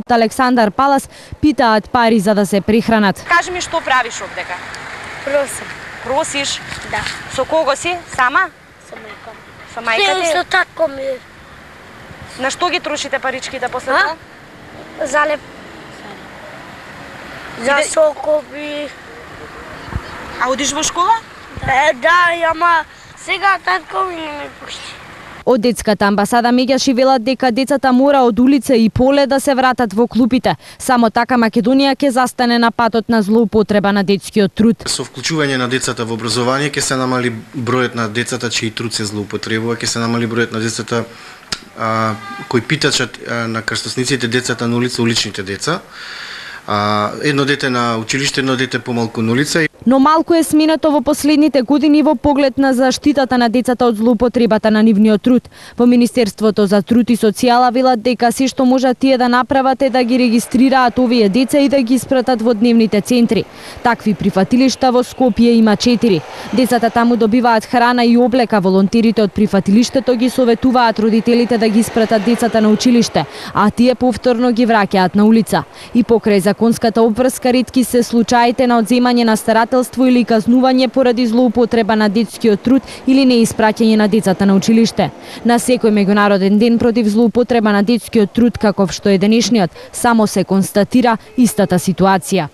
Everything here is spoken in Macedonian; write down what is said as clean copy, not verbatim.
Александар Палас питаат пари за да се прехранат. Кажи ми што правиш овдека? Просам. Просиш? Да. Со кого си? Сама? Со мајка. Со мајка ти? Со татко ми. На што ги трошите паричките после тоа? Залеп. За сокови. А одиш во школа? Да, ама сега татко ми не ме пушти. Од детската амбасада меѓаши велат дека децата мора од улица и поле да се вратат во клупите. Само така Македонија ќе застане на патот на злоупотреба на детскиот труд. Со вклучување на децата во образование ќе се намали бројот на децата чиј труд се злоупотребува, ќе се намали бројот на децата кои питачат на крстосниците децата на улица, уличните деца. Едно дете на училиште, едно дете помалку на улица. Но малку е сменето во последните години во поглед на заштитата на децата од злоупотребата на нивниот труд. Во Министерството за труд и социјала велат дека се што можат тие да направат е да ги регистрираат овие деца и да ги испратат во дневните центри. Такви прифатилишта во Скопје има 4. Децата таму добиваат храна и облека, волонтерите од прифатилиштето ги советуваат родителите да ги испратат децата на училиште, а тие повторно ги враќаат на улица. И покрај законската обврска ретки се случаите на одземање на старателство или казнување поради злоупотреба на детскиот труд или неиспраќање на децата на училиште. На секој меѓународен ден против злоупотреба на детскиот труд каков што е денешниот, само се констатира истата ситуација.